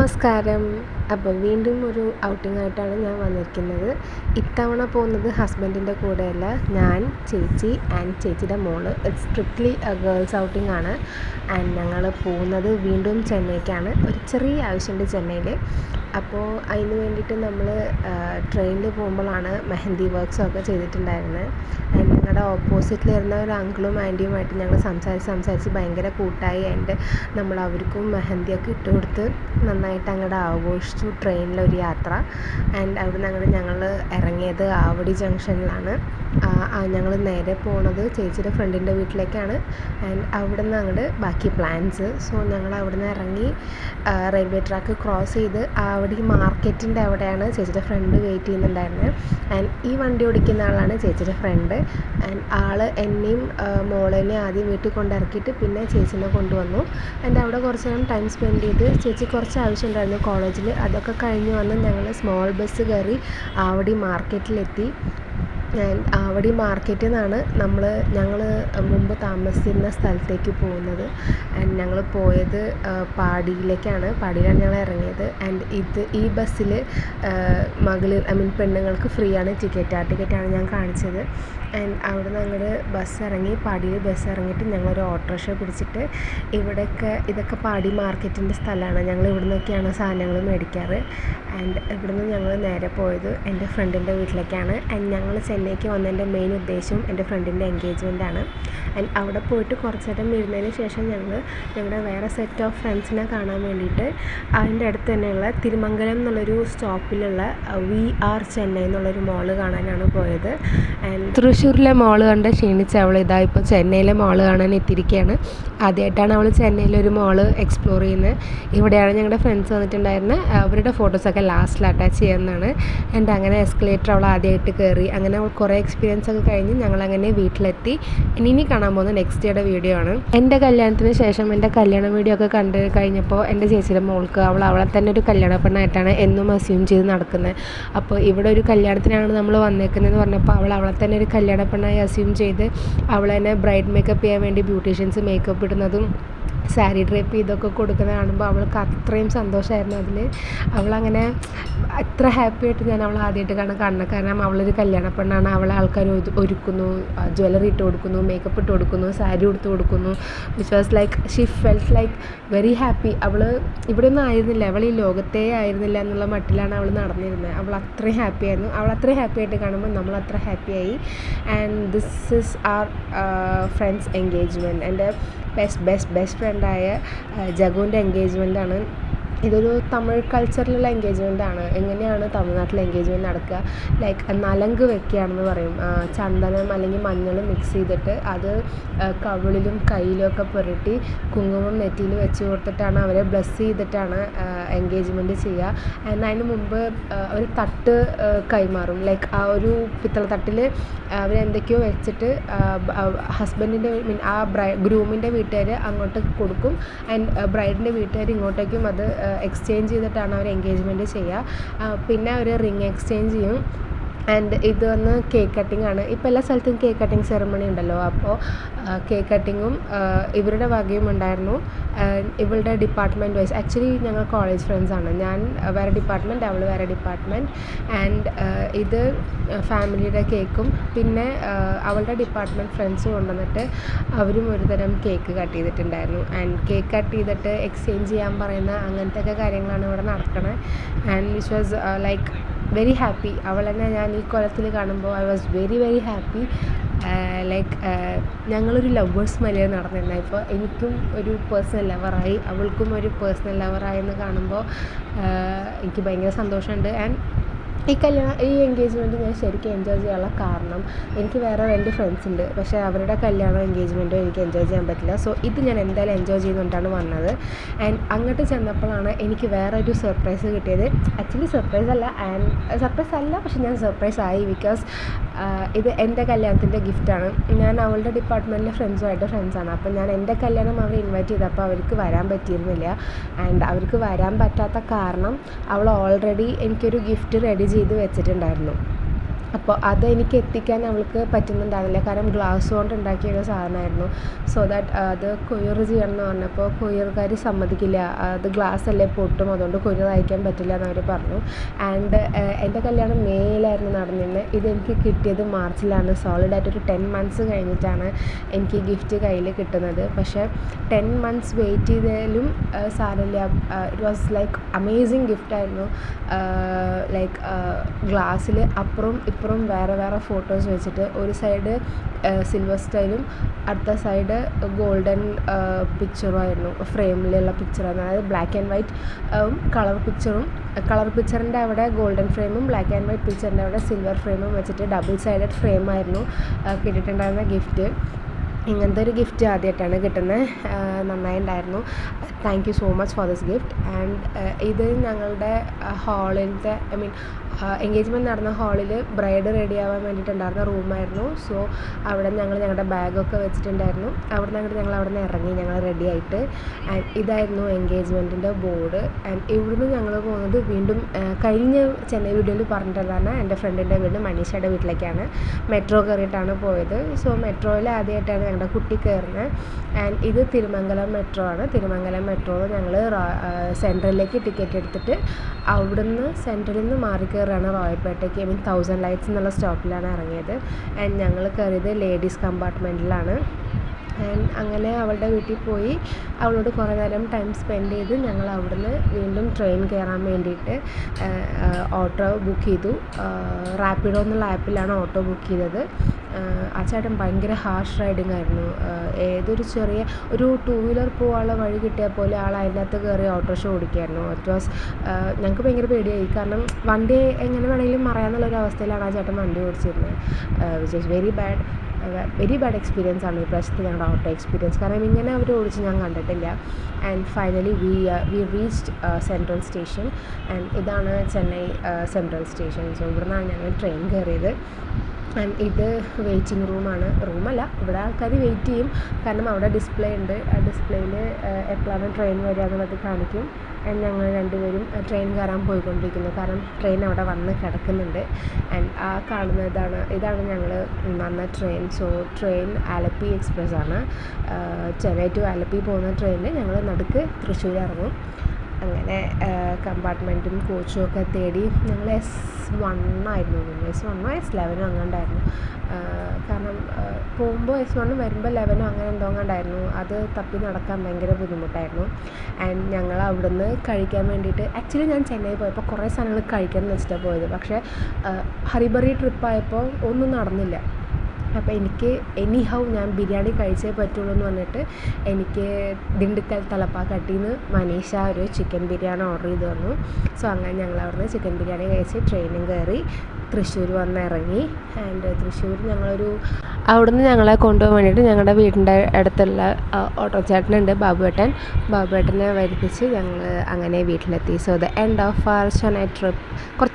നമസ്കാരം. അപ്പോൾ വീണ്ടും ഒരു ഔട്ടിംഗായിട്ടാണ് ഞാൻ വന്നിരിക്കുന്നത്. ഇത്തവണ പോകുന്നത് ഹസ്ബൻഡിൻ്റെ കൂടെയല്ല, ഞാൻ, ചേച്ചി ആൻഡ് ചേച്ചിയുടെ മോള്. ഇറ്റ്സ് സ്ട്രിക്ട്ലി ഗേൾസ് ഔട്ടിംഗ് ആണ്. ആൻഡ് ഞങ്ങൾ പോകുന്നത് വീണ്ടും ചെന്നൈക്കാണ്. ഒരു ചെറിയ ആവശ്യമുണ്ട് ചെന്നൈയിൽ. അപ്പോൾ അതിന് വേണ്ടിയിട്ട് നമ്മൾ ട്രെയിനിൽ പോകുമ്പോഴാണ് മെഹന്തി വർക്ക്സൊക്കെ ചെയ്തിട്ടുണ്ടായിരുന്നത്. ആൻഡ് ഞങ്ങളുടെ ഓപ്പോസിറ്റിലിരുന്ന ഒരു അങ്കിളും ആൻറ്റിയുമായിട്ട് ഞങ്ങൾ സംസാരിച്ച് ഭയങ്കര കൂട്ടായി. ആൻഡ് നമ്മൾ അവർക്കും മെഹന്തിയൊക്കെ ഇട്ട് കൊടുത്ത് നന്നായിട്ട് അങ്ങോട്ട് ആഘോഷിച്ചു ട്രെയിനിലൊരു യാത്ര. ആൻഡ് അവിടെ നിന്ന് ഞങ്ങൾ ഇറങ്ങിയത് ആവടി ജംഗ്ഷനിലാണ്. ഞങ്ങൾ നേരെ പോണത് ചേച്ചിയുടെ ഫ്രണ്ടിൻ്റെ വീട്ടിലേക്കാണ്. ആൻഡ് അവിടെ നിന്ന് അങ്ങോട്ട് ബാക്കി പ്ലാൻസ്. സോ ഞങ്ങൾ അവിടെ നിന്ന് ഇറങ്ങി റെയിൽവേ ട്രാക്ക് ക്രോസ് ചെയ്ത് ആവടി മാർക്കറ്റിൻ്റെ അവിടെയാണ് ചേച്ചിയുടെ ഫ്രണ്ട് വെയിറ്റ് ചെയ്യുന്നുണ്ടായിരുന്നത്. ആൻഡ് ഈ വണ്ടി ഓടിക്കുന്ന ആളാണ് ചേച്ചിയുടെ ഫ്രണ്ട്. ആൻഡ് ആൾ എന്നെയും മോളേനെ ആദ്യം വീട്ടിൽ കൊണ്ടിറക്കിയിട്ട് പിന്നെ ചേച്ചീനെ കൊണ്ടുവന്നു. ആൻഡ് അവിടെ കുറച്ച് നേരം ടൈം സ്പെൻഡ് ചെയ്ത് ചേച്ചി കുറച്ച് ആവശ്യമുണ്ടായിരുന്നു കോളേജിൽ. അതൊക്കെ കഴിഞ്ഞ് വന്ന് ഞങ്ങൾ സ്മോൾ ബസ് കയറി ആവടി മാർക്കറ്റിലെത്തി. ആൻഡ് ആവടി മാർക്കറ്റിൽ നിന്നാണ് ഞങ്ങൾ മുമ്പ് താമസിച്ചിരുന്ന സ്ഥലത്തേക്ക് പോകുന്നത്. ആൻഡ് ഞങ്ങൾ പോയത് പാടിയിലേക്കാണ്. പാടിയിലാണ് ഞങ്ങൾ ഇറങ്ങിയത്. ആൻഡ് ഈ ബസ്സിൽ പെണ്ണുങ്ങൾക്ക് ഫ്രീ ആണ് ടിക്കറ്റ്. ആ ടിക്കറ്റാണ് ഞാൻ കാണിച്ചത്. ആൻഡ് അവിടെ നിന്ന് അങ്ങോട്ട് ബസ് ഇറങ്ങി, പാടിയിൽ ബസ് ഇറങ്ങിയിട്ട് ഞങ്ങളൊരു ഓട്ടോറിക്ഷ പിടിച്ചിട്ട് ഇതൊക്കെ പാടി മാർക്കറ്റിൻ്റെ സ്ഥലമാണ്. ഞങ്ങൾ ഇവിടെ നിന്നൊക്കെയാണ് സാധനങ്ങൾ മേടിക്കാറ്. ആൻഡ് ഇവിടുന്ന് ഞങ്ങൾ നേരെ പോയത് എൻ്റെ ഫ്രണ്ടിൻ്റെ വീട്ടിലേക്കാണ്. ആൻഡ് ഞങ്ങൾ ചെന്നൈക്ക് വന്നതിൻ്റെ മെയിൻ ഉദ്ദേശം എൻ്റെ ഫ്രണ്ടിൻ്റെ എൻഗേജ്മെൻറ്റാണ്. ആൻഡ് അവിടെ പോയിട്ട് കുറച്ച് നേരം ഇരുന്നതിന് ശേഷം ഞങ്ങളുടെ വേറെ സെറ്റ് ഓഫ് ഫ്രണ്ട്സിനെ കാണാൻ വേണ്ടിയിട്ട് അതിൻ്റെ അടുത്ത് തന്നെയുള്ള തിരുമംഗലം എന്നുള്ളൊരു സ്റ്റോപ്പിലുള്ള VR ചെന്നൈ എന്നുള്ളൊരു മോള് കാണാനാണ് പോയത്. ആൻഡ് തൃശ്ശൂരിലെ മോള് കണ്ട് ക്ഷീണിച്ച് അവൾ ഇപ്പോൾ ചെന്നൈയിലെ മോള് കാണാൻ എത്തിയിരിക്കുകയാണ്. ആദ്യമായിട്ടാണ് അവൾ ചെന്നൈയിലൊരു മോള് എക്സ്പ്ലോർ ചെയ്യുന്നത്. ഇവിടെയാണ് ഞങ്ങളുടെ ഫ്രണ്ട്സ് വന്നിട്ടുണ്ടായിരുന്നത്. അവരുടെ ഫോട്ടോസൊക്കെ ലാസ്റ്റിൽ അറ്റാച്ച് ചെയ്യുന്നതാണ്. ആൻഡ് അങ്ങനെ എസ്കലേറ്റർ അവൾ ആദ്യമായിട്ട് കയറി. അങ്ങനെ അവൾ കുറേ എക്സ്പീരിയൻസ് ഒക്കെ കഴിഞ്ഞ് ഞങ്ങളങ്ങനെ വീട്ടിലെത്തി. ഇനി കാണാൻ പോകുന്ന നെക്സ്റ്റ് ഡേയുടെ വീഡിയോ ആണ്. എൻ്റെ കല്യാണത്തിന് ശേഷം എൻ്റെ കല്യാണ വീഡിയോ ഒക്കെ കണ്ട് കഴിഞ്ഞപ്പോൾ എൻ്റെ ചേച്ചിയുടെ മോൾക്ക് അവളെ തന്നെ ഒരു കല്യാണ പെണ്ണായിട്ടാണ് എന്നും അസ്യൂം ചെയ്ത് നടക്കുന്നത്. അപ്പോൾ ഇവിടെ ഒരു കല്യാണത്തിനാണ് നമ്മൾ വന്നേക്കുന്നതെന്ന് പറഞ്ഞപ്പോൾ അവളെ തന്നെ ഒരു കല്യാണ പെണ്ണായി അസ്യൂം ചെയ്ത് അവളെ തന്നെ ബ്രൈഡ് മേക്കപ്പ് ചെയ്യാൻ വേണ്ടി ബ്യൂട്ടീഷ്യൻസ് മേക്കപ്പ് ഇടുന്നതും സാരി ഡ്രേപ്പ് ചെയ്തൊക്കെ കൊടുക്കുന്നത് കാണുമ്പോൾ അവൾക്ക് അത്രയും സന്തോഷമായിരുന്നു അതിൽ. അവളങ്ങനെ അത്ര ഹാപ്പി ആയിട്ട് ഞാൻ അവൾ ആദ്യമായിട്ട് കാണുന്നത്. കാരണം അവളൊരു കല്യാണ പെണ്ണാണ്. അവളെ ആൾക്കാർ ഒരുക്കുന്നു, ജ്വല്ലറി ഇട്ട് കൊടുക്കുന്നു, മേക്കപ്പ് ഇട്ട് കൊടുക്കുന്നു, സാരി ഉടുത്ത് കൊടുക്കുന്നു. Which was like she felt like very happy. അവൾ ഇവിടെ ഒന്നും ആയിരുന്നില്ല, അവൾ ഈ ലോകത്തേ ആയിരുന്നില്ല എന്നുള്ള മട്ടിലാണ് അവൾ നടന്നിരുന്നത്. അവൾ അത്രയും ഹാപ്പി ആയിരുന്നു. അവൾ അത്രയും ഹാപ്പി ആയിട്ട് കാണുമ്പോൾ നമ്മൾ അത്ര ഹാപ്പിയായി. And this is are friends engagement. എൻ്റെ ബെസ്റ്റ് ഫ്രണ്ടായ ജഗുവിൻ്റെ എൻഗേജ്മെൻറ്റാണ്. ഇതൊരു തമിഴ് കൾച്ചറിലുള്ള എൻഗേജ്മെൻറ്റാണ്. എങ്ങനെയാണ് തമിഴ്നാട്ടിൽ എൻഗേജ്മെൻറ്റ് നടക്കുക? ലൈക്ക് നലങ്ക് വെക്കുകയാണെന്ന് പറയും. ചന്ദനം അല്ലെങ്കിൽ മഞ്ഞൾ മിക്സ് ചെയ്തിട്ട് അത് കവിളിലും കയ്യിലും ഒക്കെ പുരട്ടി കുങ്കുമം നെറ്റിയിൽ വെച്ച് കൊടുത്തിട്ടാണ് അവരെ ബ്ലെസ് ചെയ്തിട്ടാണ് എൻഗേജ്മെൻറ്റ് ചെയ്യുക. ആൻഡ് അതിന് മുമ്പ് ഒരു തട്ട് കൈമാറും. ലൈക്ക് ആ ഒരു പിത്തള തട്ടിൽ അവരെന്തൊക്കെയോ വെച്ചിട്ട് ഹസ്ബൻഡിൻ്റെ ഗ്രൂമിൻ്റെ വീട്ടുകാർ അങ്ങോട്ട് കൊടുക്കും. ആൻഡ് ബ്രൈഡിൻ്റെ വീട്ടുകാർ ഇങ്ങോട്ടേക്കും അത് എക്സ്ചേഞ്ച് ചെയ്തിട്ടാണ് അവർ എൻഗേജ്മെൻറ്റ് ചെയ്യുക. പിന്നെ ഒരു റിങ് എക്സ്ചേഞ്ച് ചെയ്യും. ആൻഡ് ഇത് വന്ന് കേക്ക് കട്ടിംഗ് ആണ്. ഇപ്പോൾ എല്ലാ സ്ഥലത്തും കേക്ക് കട്ടിങ് സെറമണി ഉണ്ടല്ലോ. അപ്പോൾ കേക്ക് കട്ടിങ്ങും ഇവരുടെ വകയും ഉണ്ടായിരുന്നു. ഇവളുടെ ഡിപ്പാർട്ട്മെൻറ്റ് വൈസ് ആക്ച്വലി ഞങ്ങൾ കോളേജ് ഫ്രണ്ട്സാണ്. ഞാൻ വേറെ ഡിപ്പാർട്ട്മെൻറ്റ്, അവൾ വേറെ ഡിപ്പാർട്ട്മെൻറ്റ്. ആൻഡ് ഇത് ഫാമിലിയുടെ കേക്കും പിന്നെ അവളുടെ ഡിപ്പാർട്ട്മെൻറ്റ് ഫ്രണ്ട്സും കൊണ്ടുവന്നിട്ട് അവരും ഒരു തരം കേക്ക് കട്ട് ചെയ്തിട്ടുണ്ടായിരുന്നു. ആൻഡ് കേക്ക് കട്ട് ചെയ്തിട്ട് എക്സ്ചേഞ്ച് ചെയ്യാൻ പറയുന്ന അങ്ങനത്തെ ഒക്കെ കാര്യങ്ങളാണ് ഇവിടെ നടക്കുന്നത്. And which was like very happy. അവളെന്നെ ഞാൻ ഈ കൊലത്തിൽ കാണുമ്പോൾ I was very very happy. Like ഞങ്ങളൊരു ലവേഴ്സ് മലയിൽ നടന്നിരുന്നത്. ഇപ്പോൾ എനിക്കും ഒരു പേഴ്സണൽ ലവറായി, അവൾക്കും ഒരു പേഴ്സണൽ ലവറായെന്ന് കാണുമ്പോൾ എനിക്ക് ഭയങ്കര സന്തോഷമുണ്ട്. ആൻഡ് ഈ എൻഗേജ്മെൻറ്റ് ഞാൻ ശരിക്കും എൻജോയ് ചെയ്യാനുള്ള കാരണം എനിക്ക് വേറെ 2 ഫ്രണ്ട്സ് ഉണ്ട്. പക്ഷേ അവരുടെ കല്യാണം എൻഗേജ്മെൻറ്റും എനിക്ക് എൻജോയ് ചെയ്യാൻ പറ്റില്ല. സോ ഇത് ഞാൻ എന്തായാലും എൻജോയ് ചെയ്യുന്നുകൊണ്ടാണ് വന്നത്. ആൻഡ് അങ്ങോട്ട് ചെന്നപ്പോഴാണ് എനിക്ക് വേറെ ഒരു സർപ്രൈസ് കിട്ടിയത്. ആക്ച്വലി സർപ്രൈസ് അല്ല പക്ഷെ ഞാൻ സർപ്രൈസ് ആയി. ബിക്കോസ് ഇത് എൻ്റെ കല്യാണത്തിൻ്റെ ഗിഫ്റ്റാണ്. ഞാൻ അവളുടെ ഡിപ്പാർട്ട്മെൻറ്റിലെ ഫ്രണ്ട്സുമായിട്ട് ഫ്രണ്ട്സാണ്. അപ്പോൾ ഞാൻ എൻ്റെ കല്യാണം അവരെ ഇൻവൈറ്റ് ചെയ്തപ്പോൾ അവർക്ക് വരാൻ പറ്റിയിരുന്നില്ല. ആൻഡ് അവർക്ക് വരാൻ പറ്റാത്ത കാരണം അവൾ ഓൾറെഡി എനിക്കൊരു ഗിഫ്റ്റ് റെഡി ചെയ്ത് വെച്ചിട്ടുണ്ടായിരുന്നു. അപ്പോൾ അതെനിക്ക് എത്തിക്കാൻ അവൾക്ക് പറ്റുന്നുണ്ടായിരുന്നില്ല, കാരണം ഗ്ലാസ് കൊണ്ട് ഉണ്ടാക്കിയ ഒരു സാധനമായിരുന്നു. സോ ദാറ്റ് അത് കൊറിയർ ചെയ്യണം എന്ന് പറഞ്ഞപ്പോൾ കൊറിയർക്കാർ സമ്മതിക്കില്ല, അത് ഗ്ലാസ് അല്ലേ പൊട്ടും, അതുകൊണ്ട് കൊറിയർ അയക്കാൻ പറ്റില്ല എന്നവർ പറഞ്ഞു. ആൻഡ് എൻ്റെ കല്യാണം മേയിലായിരുന്നു നടന്നിരുന്നത്. ഇതെനിക്ക് കിട്ടിയത് മാർച്ചിലാണ്. സോളിഡായിട്ട് ഒരു 10 months കഴിഞ്ഞിട്ടാണ് എനിക്ക് ഗിഫ്റ്റ് കയ്യിൽ കിട്ടുന്നത്. പക്ഷേ 10 months വെയിറ്റ് ചെയ്തതിലും സാരമില്ല, ഇറ്റ് വാസ് ലൈക്ക് അമേസിങ് ഗിഫ്റ്റായിരുന്നു. ലൈക്ക് ഗ്ലാസ്സിൽ അപ്പുറം ഇപ്പുറം വേറെ വേറെ ഫോട്ടോസ് വെച്ചിട്ട്, ഒരു സൈഡ് സിൽവർ സ്റ്റൈലും അടുത്ത സൈഡ് ഗോൾഡൻ പിക്ചറും ആയിരുന്നു, ഫ്രെയിമിലുള്ള പിക്ചറായിരുന്നു. അതായത് ബ്ലാക്ക് ആൻഡ് വൈറ്റ് കളർ പിക്ചറിൻ്റെ അവിടെ ഗോൾഡൻ ഫ്രെയിമും ബ്ലാക്ക് ആൻഡ് വൈറ്റ് പിക്ചറിൻ്റെ അവിടെ സിൽവർ ഫ്രെയിമും വെച്ചിട്ട് ഡബിൾ സൈഡഡ് ഫ്രെയിമായിരുന്നു കിട്ടിയിട്ടുണ്ടായിരുന്ന ഗിഫ്റ്റ്. ഇങ്ങനത്തെ ഒരു ഗിഫ്റ്റ് ആദ്യമായിട്ടാണ് കിട്ടുന്നത്. നന്നായിട്ടുണ്ടായിരുന്നു. Thank you so much for this gift. And ഇത് ഞങ്ങളുടെ ഹാളിലത്തെ എൻഗേജ്മെൻറ്റ് നടന്ന ഹാളിൽ ബ്രൈഡ് റെഡി ആവാൻ വേണ്ടിയിട്ടുണ്ടായിരുന്ന റൂമായിരുന്നു. സോ അവിടെ ഞങ്ങളുടെ ബാഗൊക്കെ വെച്ചിട്ടുണ്ടായിരുന്നു. ഞങ്ങൾ അവിടെ നിന്ന് ഇറങ്ങി, ഞങ്ങൾ റെഡി ആയിട്ട്. ആൻഡ് ഇതായിരുന്നു എൻഗേജ്മെൻറ്റിൻ്റെ ബോർഡ്. ആൻഡ് ഇവിടുന്ന് ഞങ്ങൾ പോകുന്നത് വീണ്ടും കഴിഞ്ഞ ചെന്നൈ വീഡിയോയിൽ പറഞ്ഞിട്ടുള്ളതാണ്, എൻ്റെ ഫ്രണ്ടിൻ്റെ വീട് മനീഷയുടെ വീട്ടിലേക്കാണ്. മെട്രോ കയറിയിട്ടാണ് പോയത്. സോ മെട്രോയിൽ ആദ്യമായിട്ടാണ് ഞങ്ങളുടെ കുട്ടി കയറുന്നത്. ആൻഡ് ഇത് തിരുമംഗലം മെട്രോ ആണ്. തിരുമംഗലം മെട്രോയിൽ ഞങ്ങൾ സെൻട്രലിലേക്ക് ടിക്കറ്റ് എടുത്തിട്ട് അവിടുന്ന് സെൻട്രലിൽ നിന്ന് മാറി കയറുകയാണ് റോയൽപേട്ടയ്ക്ക്. 1000 ലൈറ്റ്സ് എന്നുള്ള സ്റ്റോപ്പിലാണ് ഇറങ്ങിയത്. ആൻഡ് ഞങ്ങൾ കയറിയത് ലേഡീസ് കമ്പാർട്ട്മെൻറ്റിലാണ്. ആൻഡ് അങ്ങനെ അവളുടെ വീട്ടിൽ പോയി അവളോട് കുറേ നേരം ടൈം സ്പെൻഡ് ചെയ്ത് ഞങ്ങൾ അവിടുന്ന് വീണ്ടും ട്രെയിൻ കയറാൻ വേണ്ടിയിട്ട് ഓട്ടോ ബുക്ക് ചെയ്തു. റാപ്പിഡോ എന്നുള്ള ആപ്പിലാണ് ഓട്ടോ ബുക്ക് ചെയ്തത്. ആ ചേട്ടൻ ഭയങ്കര ഹാർഷ് റൈഡിങ് ആയിരുന്നു. ഏതൊരു ചെറിയ ഒരു 2 വീലർ പോകാനുള്ള വഴി കിട്ടിയാൽ പോലെ ആൾ അതിനകത്ത് കയറി ഓട്ടോറിക്ഷ ഓടിക്കുമായിരുന്നു. ഇറ്റ് വാസ് ഞങ്ങൾക്ക് ഭയങ്കര പേടിയായി, കാരണം വണ്ടി എങ്ങനെ വേണമെങ്കിലും മറയാന്നുള്ളൊരു അവസ്ഥയിലാണ് ആ ചേട്ടൻ വണ്ടി ഓടിച്ചിരുന്നത്. Which is very bad experience ആണ് ഈ പ്രാവശ്യത്തെ ഞങ്ങളുടെ ഓട്ടോ എക്സ്പീരിയൻസ്, കാരണം ഇങ്ങനെ അവർ ഓടിച്ച് ഞാൻ കണ്ടിട്ടില്ല. And finally we reached central station. And ഇതാണ് ചെന്നൈ സെൻട്രൽ സ്റ്റേഷൻ. സോ ഇവിടെ നിന്നാണ് ഞങ്ങൾ ട്രെയിൻ കയറിയത്. ആൻഡ് ഇത് വെയിറ്റിംഗ് റൂമല്ല, ഇവിടെ ആൾക്കാർ വെയിറ്റ് ചെയ്യും, കാരണം അവിടെ ഡിസ്പ്ലേ ഉണ്ട്. ആ ഡിസ്പ്ലേയിൽ എപ്പോഴാണ് ട്രെയിൻ വരിക എന്നുള്ളത് കാണിക്കും. ആൻഡ് ഞങ്ങൾ രണ്ടുപേരും ട്രെയിൻ കയറാൻ പോയിക്കൊണ്ടിരിക്കുന്നു, കാരണം ട്രെയിൻ അവിടെ വന്ന് കിടക്കുന്നുണ്ട്. ആൻഡ് ആ കാണുന്നത് ഇതാണ് ഞങ്ങൾ വന്ന train. So train Alleppey express ആണ്. ചെന്നൈ ടു ആലപ്പി പോകുന്ന ട്രെയിനിൽ ഞങ്ങൾ നടുക്ക് തൃശ്ശൂർ ഇറങ്ങും. അങ്ങനെ കമ്പാർട്ട്മെൻറ്റും കോച്ചും ഒക്കെ തേടി ഞങ്ങൾ S1 ആയിരുന്നു, S1 S11 അങ്ങാണ്ടായിരുന്നു. കാരണം പോകുമ്പോൾ S1 വരുമ്പോൾ 11 അങ്ങനെ എന്തോ അങ്ങാണ്ടായിരുന്നു. അത് തപ്പി നടക്കാൻ ഭയങ്കര ബുദ്ധിമുട്ടായിരുന്നു. ആൻഡ് ഞങ്ങൾ അവിടുന്ന് കഴിക്കാൻ വേണ്ടിയിട്ട്, ആക്ച്വലി ഞാൻ ചെന്നൈ പോയപ്പോൾ കുറേ സാധനങ്ങൾ കഴിക്കാൻ എന്ന് വെച്ചിട്ടാണ് പോയത്. പക്ഷേ ഹറിബറി ട്രിപ്പായപ്പോൾ ഒന്നും നടന്നില്ല. അപ്പോൾ എനിക്ക് ഞാൻ ബിരിയാണി കഴിച്ചേ പറ്റുള്ളൂ എന്ന് പറഞ്ഞിട്ട് എനിക്ക് ദിണ്ടുക്കൽ തലപ്പാക്കട്ടിയിൽ നിന്ന് മനീഷ ഒരു ചിക്കൻ ബിരിയാണി ഓർഡർ ചെയ്ത് തന്നു. സോ അങ്ങനെ ഞങ്ങൾ അവിടുന്ന് ചിക്കൻ ബിരിയാണി കഴിച്ച് ട്രെയിനും കയറി തൃശ്ശൂർ വന്ന് ഇറങ്ങി. ആൻഡ് തൃശ്ശൂർ അവിടുന്ന് ഞങ്ങളെ കൊണ്ടുപോകാൻ വേണ്ടിയിട്ട് ഞങ്ങളുടെ വീടിൻ്റെ അടുത്തുള്ള ഓട്ടോ ചേട്ടനുണ്ട്, ബാബുവേട്ടനെ വരുത്തിച്ച് ഞങ്ങൾ അങ്ങനെ വീട്ടിലെത്തി. So the end of our Chennai trip. കുറച്ച്